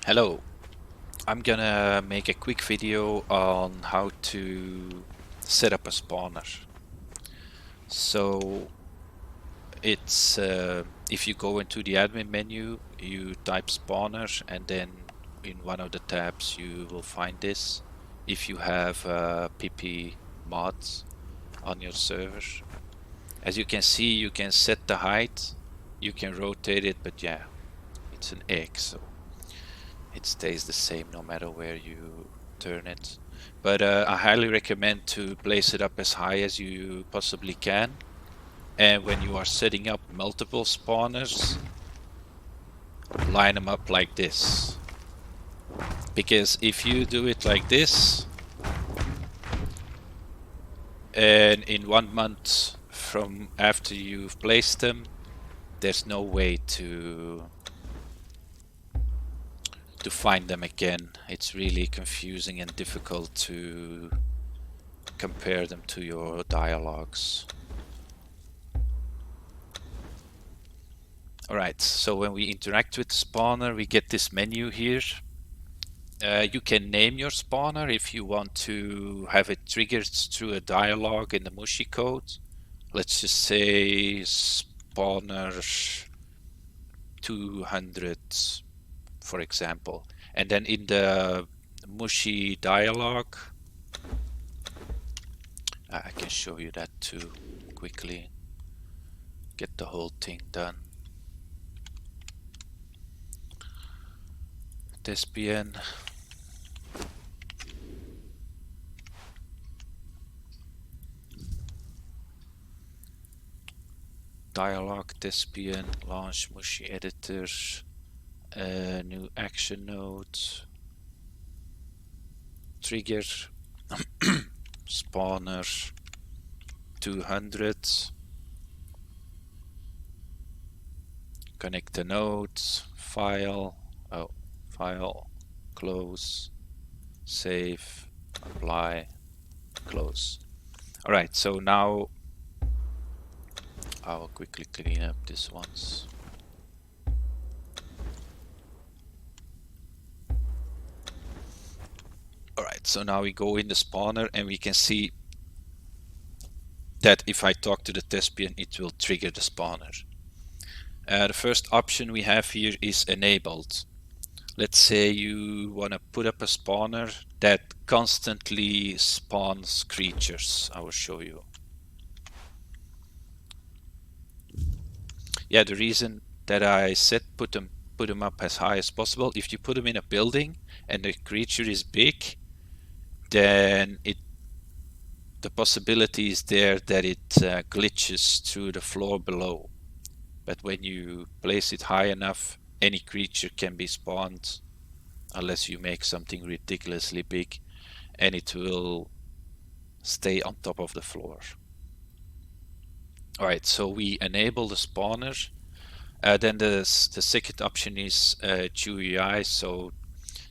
Hello, I'm gonna make a quick video on how to set up a spawner. So it's if you go into the admin menu, you type spawner, and then in one of the tabs you will find this. If you have PP mods on your server, as you can see, you can set the height, you can rotate it, but yeah, it's an egg, so it stays the same no matter where you turn it. But I highly recommend to place it up as high as you possibly can. And when you are setting up multiple spawners, line them up like this. Because if you do it like this, and in 1 month from after you've placed them, there's no way to find them again. It's really confusing and difficult to compare them to your dialogues. Alright, so when we interact with the spawner, we get this menu here. You can name your spawner if you want to have it triggered through a dialogue in the Mushi code. Let's just say spawner 200, for example. And then in the Mushi dialogue, I can show you that too quickly. Get the whole thing done. Thespian. Dialog, Thespian, launch Mushi editor, new action node, trigger, spawner 200, connect the node, file, close, save, apply, close. Alright, so now I will quickly clean up this once. Alright, so now we go in the spawner and we can see that if I talk to the Thespian, it will trigger the spawner. The first option we have here is enabled. Let's say you want to put up a spawner that constantly spawns creatures. I will show you. Yeah, the reason that I said put them up as high as possible, if you put them in a building and the creature is big, then the possibility is there that it glitches through the floor below. But when you place it high enough, any creature can be spawned unless you make something ridiculously big, and it will stay on top of the floor. Alright, so we enable the spawner. Then the second option is GUI. So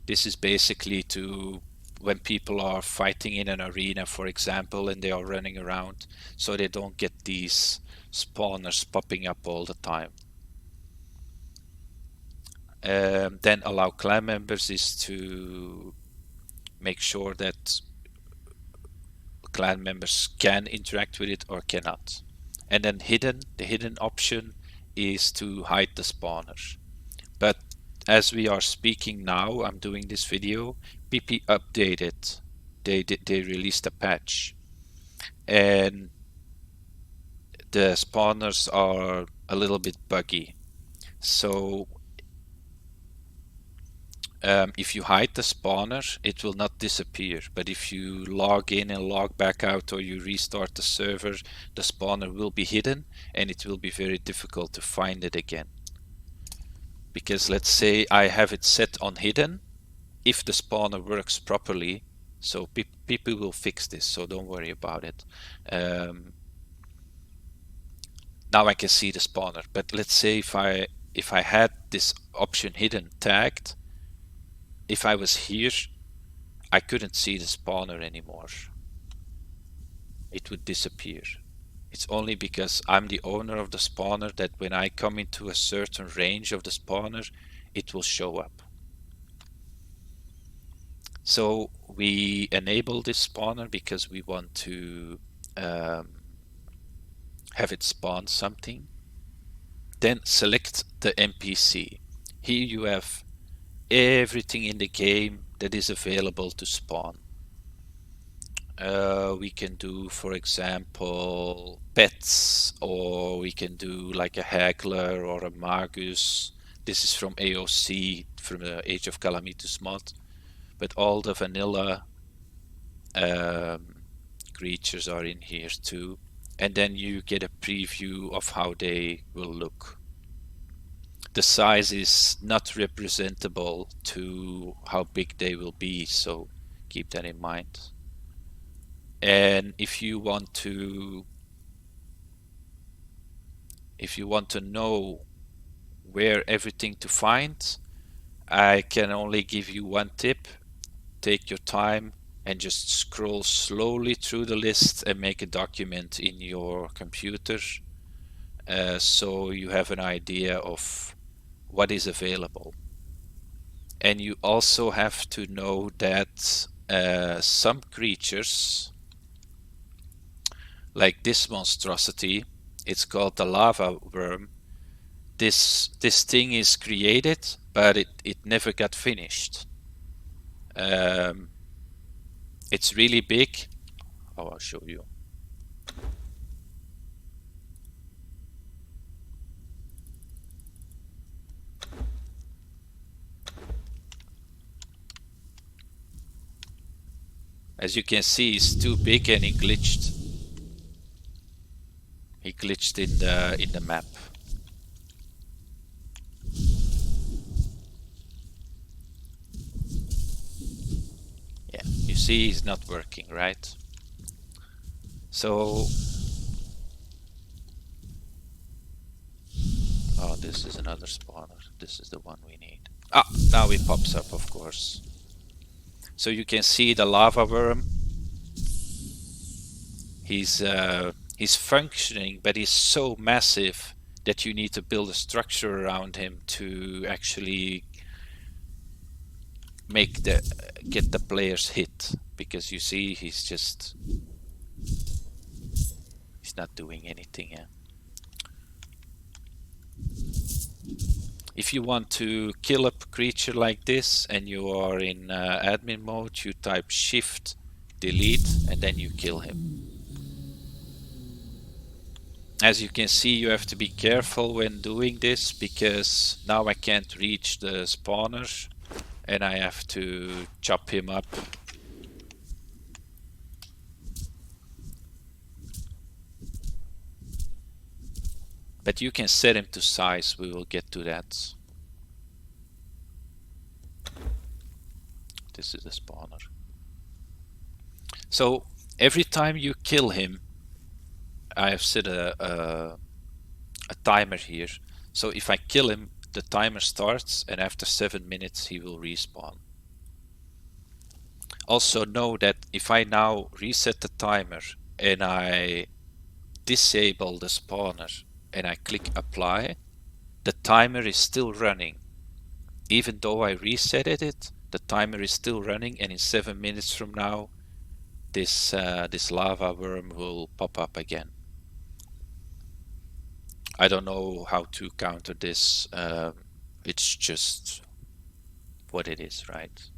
this is basically to when people are fighting in an arena, for example, and they are running around, so they don't get these spawners popping up all the time. Then allow clan members is to make sure that clan members can interact with it or cannot. And then hidden, the hidden option is to hide the spawner. But as we are speaking now, I'm doing this video, PP updated. They released a patch, and the spawners are a little bit buggy. So if you hide the spawner, it will not disappear. But if you log in and log back out, or you restart the server, the spawner will be hidden and it will be very difficult to find it again. Because let's say I have it set on hidden, if the spawner works properly, so people will fix this, so don't worry about it. Now I can see the spawner, but let's say if I had this option hidden tagged, if I was here, I couldn't see the spawner anymore. It would disappear. It's only because I'm the owner of the spawner that when I come into a certain range of the spawner, it will show up. So we enable this spawner because we want to have it spawn something. Then select the NPC. Here you have everything in the game that is available to spawn. We can do, for example, pets, or we can do like a haggler or a magus. This is from AOC, from the Age of Calamitus mod. But all the vanilla creatures are in here too. And then you get a preview of how they will look. The size is not representable to how big they will be, so keep that in mind. And if you want to know where everything to find, I can only give you one tip. Take your time and just scroll slowly through the list and make a document in your computer, so you have an idea of what is available. And you also have to know that some creatures, like this monstrosity, it's called the lava worm. This thing is created, but it never got finished. It's really big. Oh, I'll show you. As you can see, it's too big and he glitched. He glitched in the map. Yeah, you see he's not working, right? So, oh, this is another spawner. This is the one we need. Ah, now it pops up, of course. So you can see the lava worm. He's functioning, but he's so massive that you need to build a structure around him to actually get the players hit, because you see he's not doing anything. Yeah. If you want to kill a creature like this and you are in admin mode, you type shift delete and then you kill him. As you can see, you have to be careful when doing this, because now I can't reach the spawner and I have to chop him up. But you can set him to size, we will get to that. This is the spawner. So every time you kill him, I have set a timer here. So if I kill him, the timer starts, and after 7 minutes he will respawn. Also know that if I now reset the timer and I disable the spawner and I click apply, the timer is still running. Even though I resetted it, the timer is still running, and in 7 minutes from now this lava worm will pop up again. I don't know how to counter this. It's just what it is, right?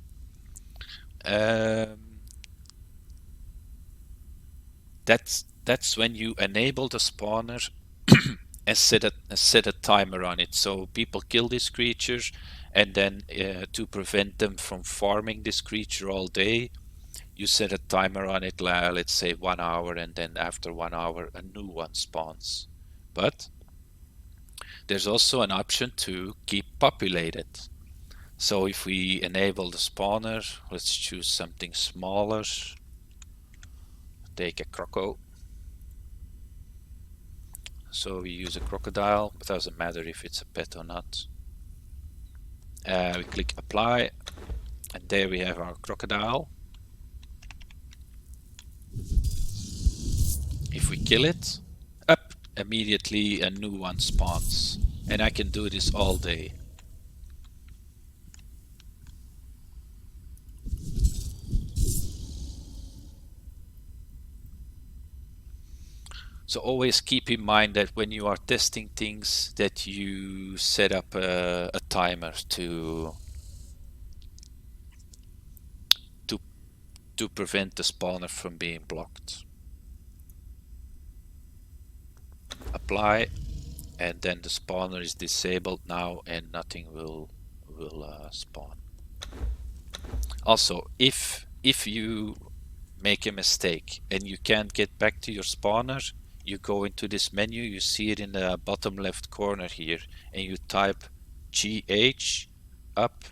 That's when you enable the spawner and set a timer on it. So people kill this creature, and then to prevent them from farming this creature all day, you set a timer on it, let's say 1 hour, and then after 1 hour a new one spawns. But there's also an option to keep populated. So if we enable the spawner, let's choose something smaller. Take a croco. So we use a crocodile, but doesn't matter if it's a pet or not. We click apply, and there we have our crocodile. If we kill it, up, immediately a new one spawns. And I can do this all day. So always keep in mind that when you are testing things, that you set up a timer to to prevent the spawner from being blocked. Apply, and then the spawner is disabled now, and nothing will spawn. Also, if you make a mistake and you can't get back to your spawner, you go into this menu, you see it in the bottom left corner here, and you type GH up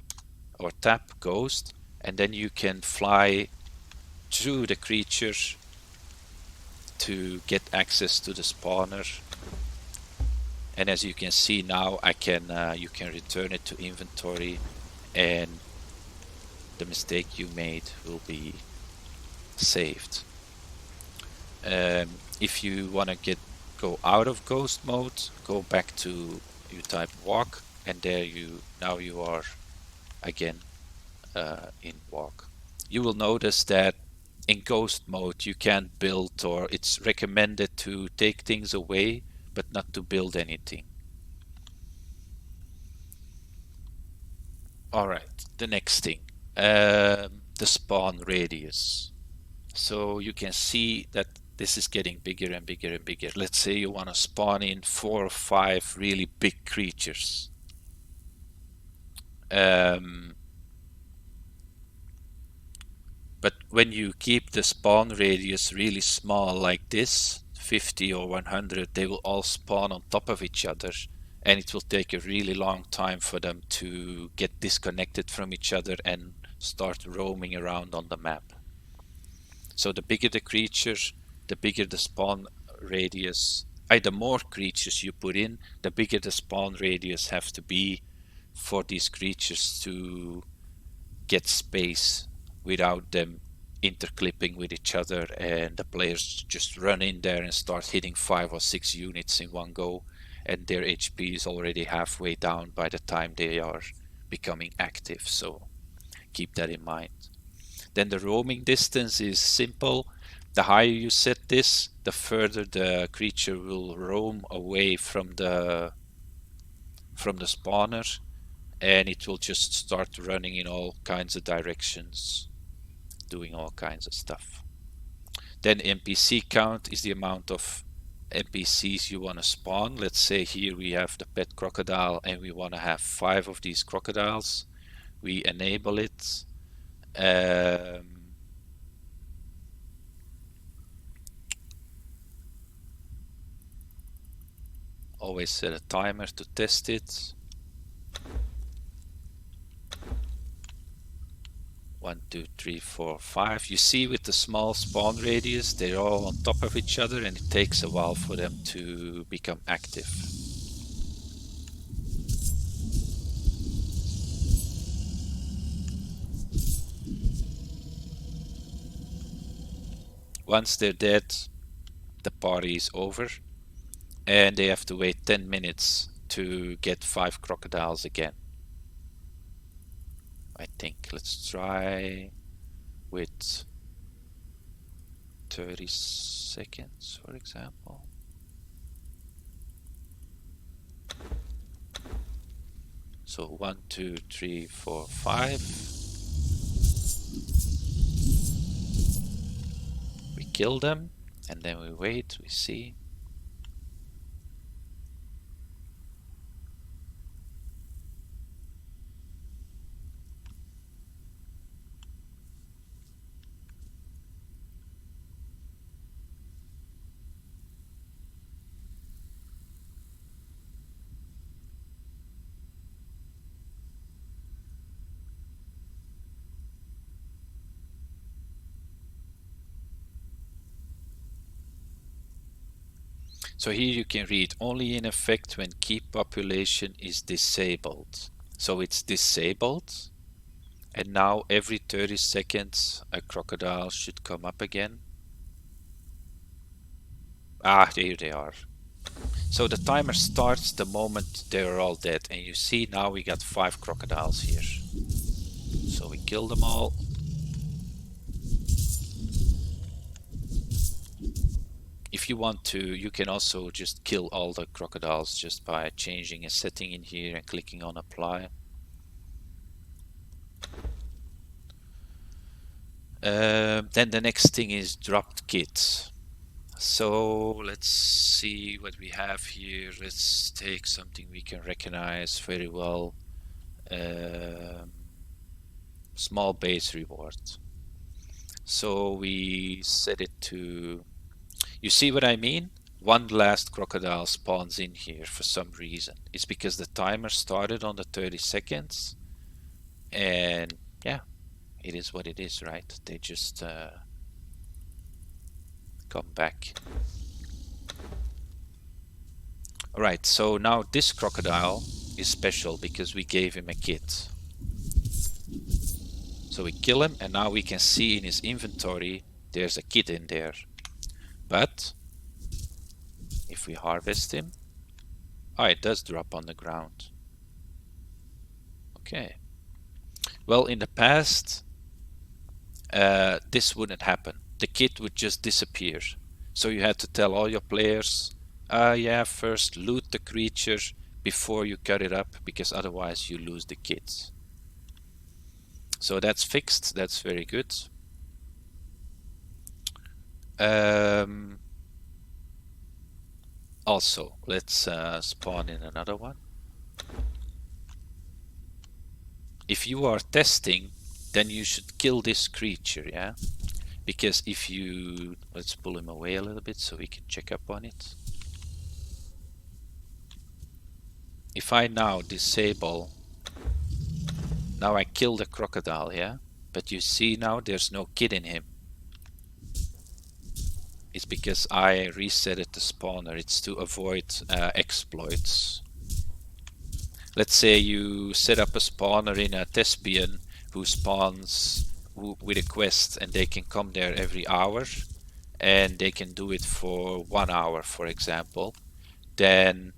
or tap ghost, and then you can fly through the creature to get access to the spawner. And as you can see now, you can return it to inventory, and the mistake you made will be saved. If you want to go out of ghost mode, go back to, you type walk, and there you are again in walk. You will notice that in ghost mode you can't build, or it's recommended to take things away but not to build anything. Alright, the next thing, the spawn radius. So you can see that this is getting bigger and bigger and bigger. Let's say you want to spawn in 4 or 5 really big creatures. But when you keep the spawn radius really small like this, 50 or 100, they will all spawn on top of each other, and it will take a really long time for them to get disconnected from each other and start roaming around on the map. So the bigger the creature, the bigger the spawn radius. The more creatures you put in, the bigger the spawn radius have to be for these creatures to get space without them interclipping with each other, and the players just run in there and start hitting 5 or 6 units in one go, and their HP is already halfway down by the time they are becoming active. So keep that in mind. Then the roaming distance is simple. The higher you set this, the further the creature will roam away from the spawner, and it will just start running in all kinds of directions, doing all kinds of stuff. Then NPC count is the amount of NPCs you want to spawn. Let's say here we have the pet crocodile and we want to have 5 of these crocodiles. We enable it. Always set a timer to test it. 1, 2, 3, 4, 5. You see with the small spawn radius, they're all on top of each other, and it takes a while for them to become active. Once they're dead, the party is over, and they have to wait 10 minutes to get 5 crocodiles again. I think let's try with 30 seconds, for example. So 1, 2, 3, 4, 5. We kill them, and then we wait, we see. So here you can read, only in effect when keep population is disabled. So it's disabled, and now every 30 seconds a crocodile should come up again. Ah, here they are. So the timer starts the moment they're all dead, and you see now we got 5 crocodiles here. So we kill them all. if you want to, you can also just kill all the crocodiles just by changing a setting in here and clicking on apply. Then the next thing is dropped kits. So let's see what we have here. Let's take something we can recognize very well. Small base reward. So we set it to, you see what I mean? One last crocodile spawns in here for some reason. It's because the timer started on the 30 seconds, and yeah, it is what it is, right? They just come back. Alright, so now this crocodile is special because we gave him a kit. So we kill him, and now we can see in his inventory there's a kit in there. But if we harvest him, oh, it does drop on the ground. Okay. Well, in the past, this wouldn't happen. The kit would just disappear. So you had to tell all your players, yeah, first loot the creature before you cut it up, because otherwise you lose the kit. So that's fixed. That's very good. Also, let's spawn in another one. If you are testing, then you should kill this creature, yeah? Because if you, let's pull him away a little bit so we can check up on it. If I now disable, now I kill the crocodile, yeah? But you see now there's no kid in him. It's because I resetted the spawner. It's to avoid exploits. Let's say you set up a spawner in a Thespian who spawns with a quest, and they can come there every hour, and they can do it for 1 hour, for example. Then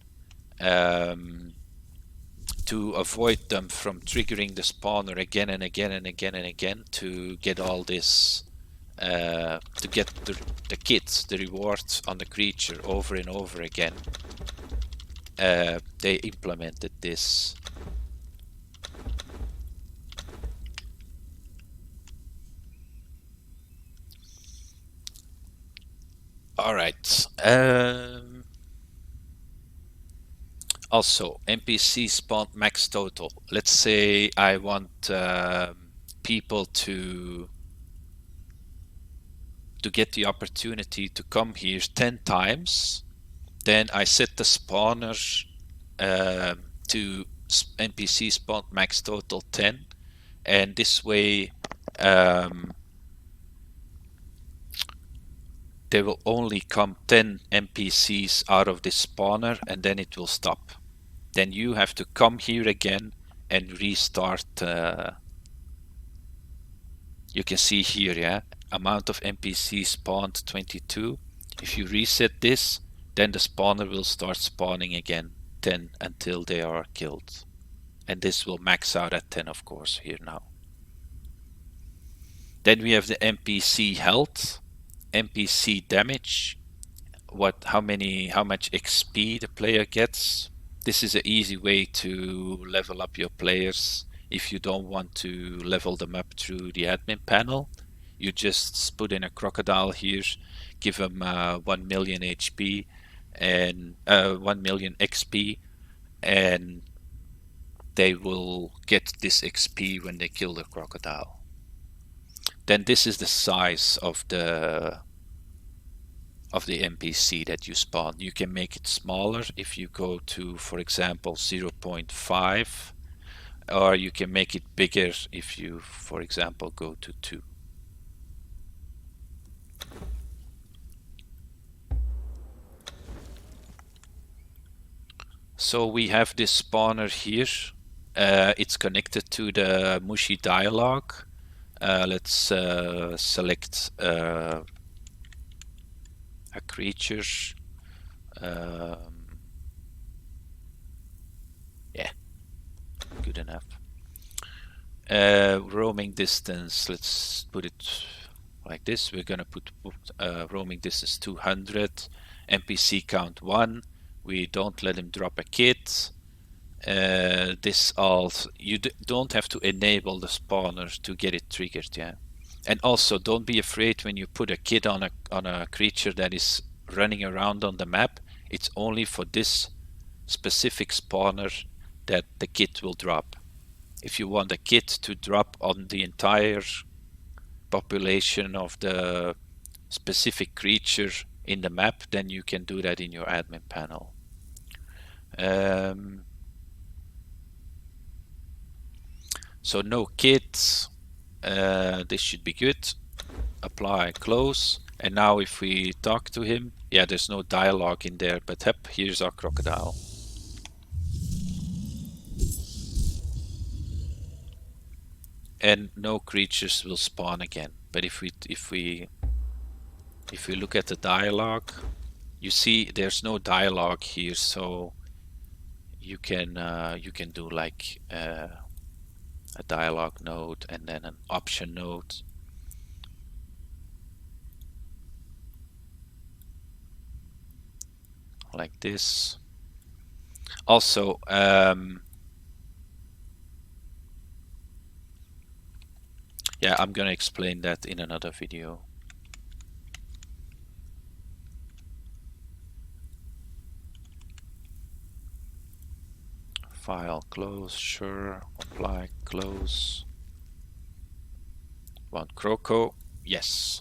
to avoid them from triggering the spawner again and again and again and again to get all this, to get the kits, the rewards on the creature over and over again, they implemented this. All right. Also, NPC spawn max total. Let's say I want people to get the opportunity to come here 10 times. Then I set the spawner to NPC spawn max total 10, and this way there will only come 10 NPCs out of this spawner, and then it will stop. Then you have to come here again and restart. You can see here, yeah, amount of NPCs spawned 22. If you reset this, then the spawner will start spawning again 10 until they are killed. And this will max out at 10, of course, here now. Then we have the NPC health, NPC damage, how much XP the player gets. This is an easy way to level up your players. If you don't want to level them up through the admin panel, you just put in a crocodile here, give them 1 million HP and 1 million XP, and they will get this XP when they kill the crocodile. Then this is the size of the NPC that you spawn. You can make it smaller if you go to, for example, 0.5, or you can make it bigger if you, for example, go to 2. So we have this spawner here. It's connected to the Mushi dialogue. Let's select a creature. Yeah, good enough. Roaming distance, let's put it like this. We're gonna put roaming distance 200, NPC count 1. We don't let him drop a kit. This all, you don't have to enable the spawner to get it triggered, yeah. And also, don't be afraid when you put a kit on a creature that is running around on the map. It's only for this specific spawner that the kit will drop. If you want a kit to drop on the entire population of the specific creature in the map, then you can do that in your admin panel. So no kits. This should be good. Apply, close. And now if we talk to him, yeah, there's no dialogue in there, but here's our crocodile. And no creatures will spawn again. But if we look at the dialogue, you see there's no dialogue here, so you can do like a dialogue node and then an option node. Like this. Also, yeah, I'm gonna explain that in another video. File, close, sure, apply, close. Want Croco? Yes.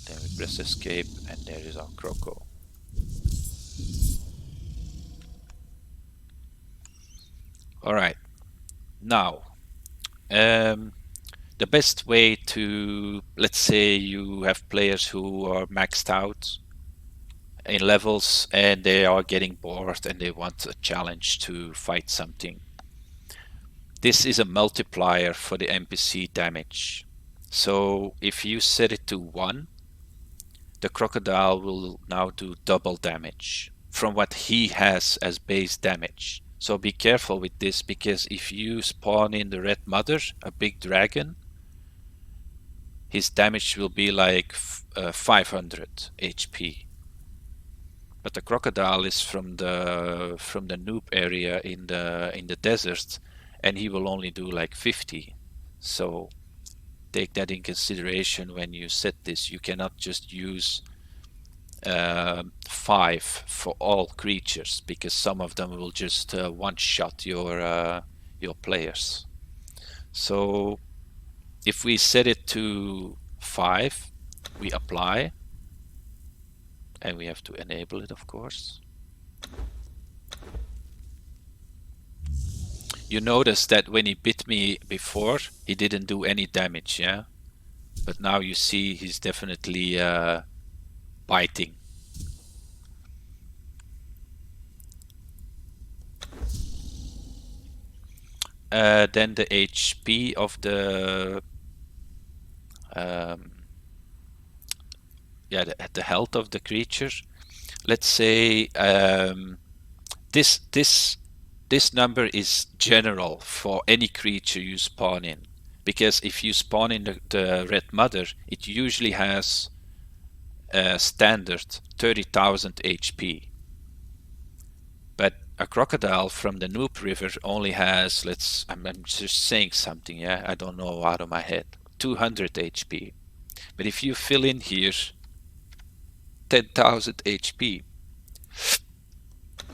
Then we press escape and there is our Croco. Alright, now the best way to, let's say you have players who are maxed out in levels and they are getting bored and they want a challenge to fight something. This is a multiplier for the NPC damage. So if you set it to 1, the crocodile will now do double damage from what he has as base damage. So be careful with this, because if you spawn in the Red Mother, a big dragon, his damage will be like 500 HP. But the crocodile is from the noob area in the desert, and he will only do like 50. So take that in consideration when you set this. You cannot just use 5 for all creatures, because some of them will just one-shot your players. So if we set it to 5, we apply, and we have to enable it, of course. You notice that when he bit me before, he didn't do any damage, yeah? But now you see he's definitely biting. Then the HP of the the health of the creature. Let's say this number is general for any creature you spawn in, because if you spawn in the Red Mother, it usually has standard 30,000 HP. But a crocodile from the Noob River only has, I'm just saying something, yeah, I don't know out of my head, 200 HP. But if you fill in here 10,000 HP,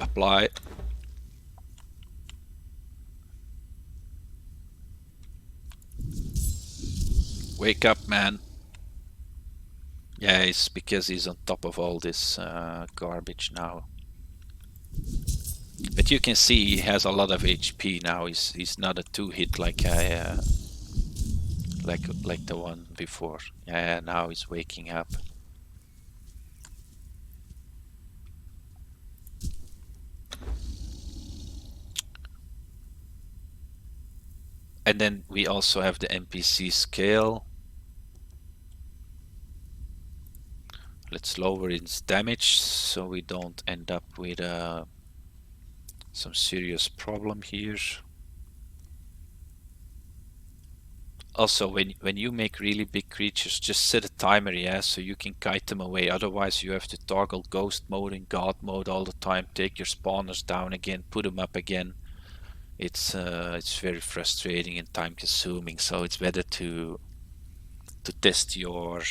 apply, wake up, man. Yeah, it's because he's on top of all this garbage now. But you can see he has a lot of HP now. He's not a 2-hit like like the one before. Yeah, now he's waking up. And then we also have the NPC scale. Let's lower its damage so we don't end up with some serious problem here. Also, when you make really big creatures, just set a timer, yeah, so you can kite them away. Otherwise, you have to toggle ghost mode and god mode all the time. Take your spawners down again, put them up again. It's very frustrating and time consuming. So it's better to test your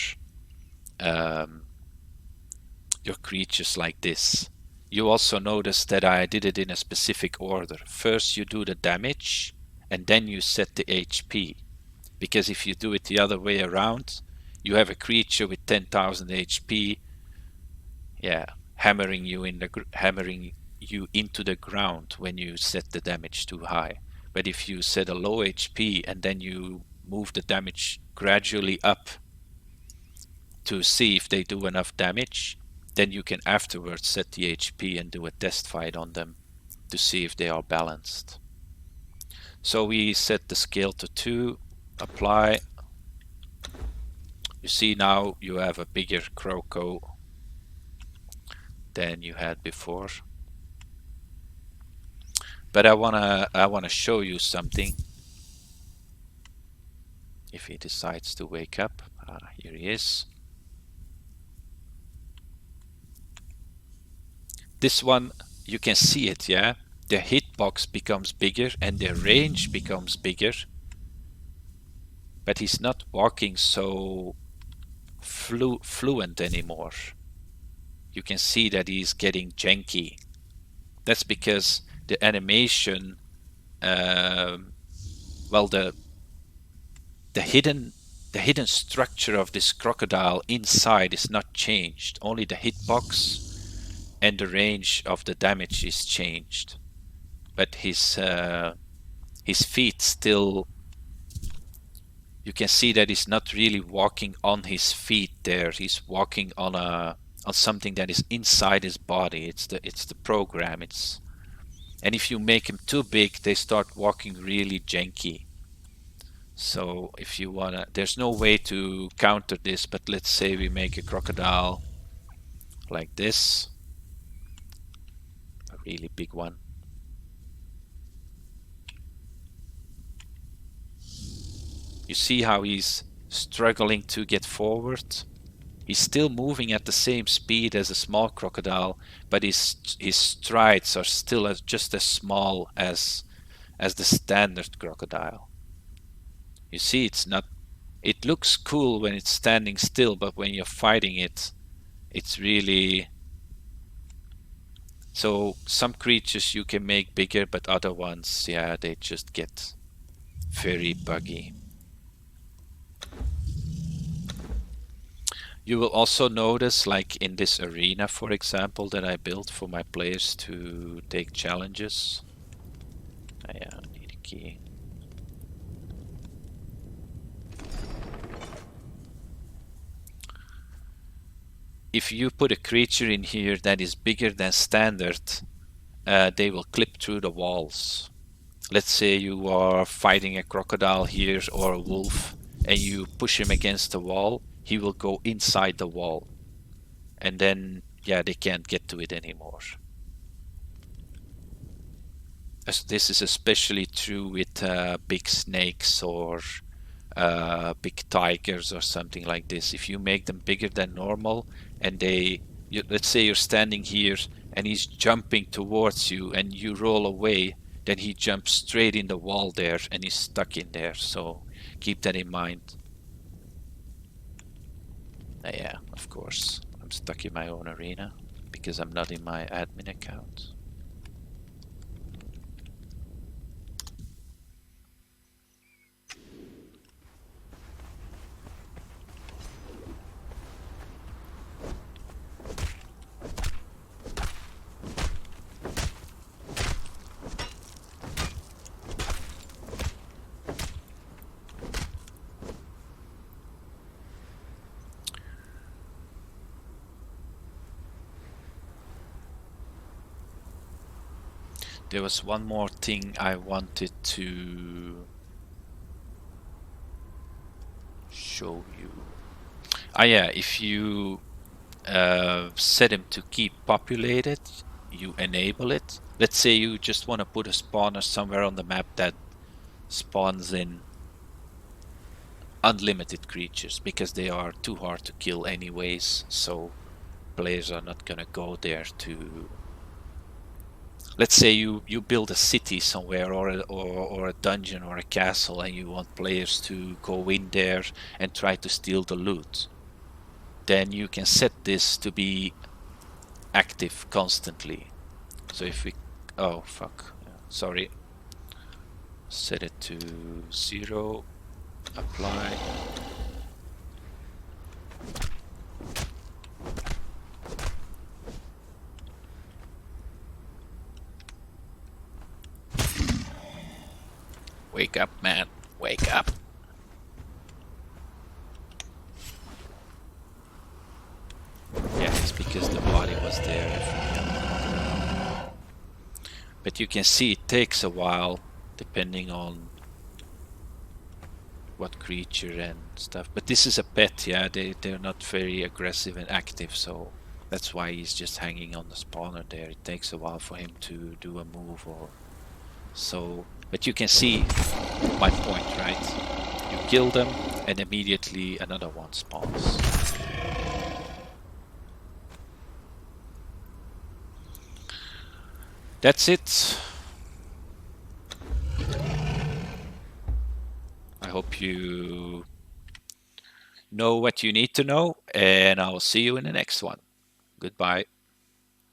creatures like this. You also notice that I did it in a specific order. First you do the damage and then you set the HP. Because if you do it the other way around, you have a creature with 10,000 HP, yeah, hammering you into the ground when you set the damage too high. But if you set a low HP and then you move the damage gradually up to see if they do enough damage, then you can afterwards set the HP and do a test fight on them to see if they are balanced. So we set the scale to 2, apply. You see now you have a bigger Croco than you had before. But I wanna show you something. If he decides to wake up, here he is. This one, you can see it, yeah? The hitbox becomes bigger and the range becomes bigger. But he's not walking so fluent anymore. You can see that he's getting janky. That's because the animation, well, the hidden structure of this crocodile inside is not changed. Only the hitbox and the range of the damage is changed. But his feet still, you can see that he's not really walking on his feet there. He's walking on something that is inside his body. It's the program. And if you make him too big, they start walking really janky. So if you wanna, there's no way to counter this, but let's say we make a crocodile like this, a really big one. You see how he's struggling to get forward? He's still moving at the same speed as a small crocodile, but his strides are still just as small as the standard crocodile. You see, it looks cool when it's standing still, but when you're fighting it, it's really... So some creatures you can make bigger, but other ones, yeah, they just get very buggy. You will also notice, like in this arena, for example, that I built for my players to take challenges. Yeah, I need a key. If you put a creature in here that is bigger than standard, they will clip through the walls. Let's say you are fighting a crocodile here or a wolf and you push him against the wall, he will go inside the wall. And then, yeah, they can't get to it anymore. This is especially true with big snakes or big tigers or something like this. If you make them bigger than normal and let's say you're standing here and he's jumping towards you and you roll away, then he jumps straight in the wall there and he's stuck in there. So keep that in mind. Yeah, of course, I'm stuck in my own arena because I'm not in my admin account. There was one more thing I wanted to show you. Yeah, if you set him to keep populated, you enable it. Let's say you just want to put a spawner somewhere on the map that spawns in unlimited creatures because they are too hard to kill anyways, so players are not gonna go there to... Let's say you build a city somewhere, or a dungeon or a castle, and you want players to go in there and try to steal the loot. Then you can set this to be active constantly. So if we... Oh, fuck. Sorry. Set it to 0. Apply. Wake up, man. Wake up. Yeah, it's because the body was there. But you can see it takes a while, depending on what creature and stuff. But this is a pet, yeah, they're not very aggressive and active, so that's why he's just hanging on the spawner there. It takes a while for him to do a move or so. But you can see my point, right? You kill them and immediately another one spawns. That's it. I hope you know what you need to know, and I'll see you in the next one. Goodbye.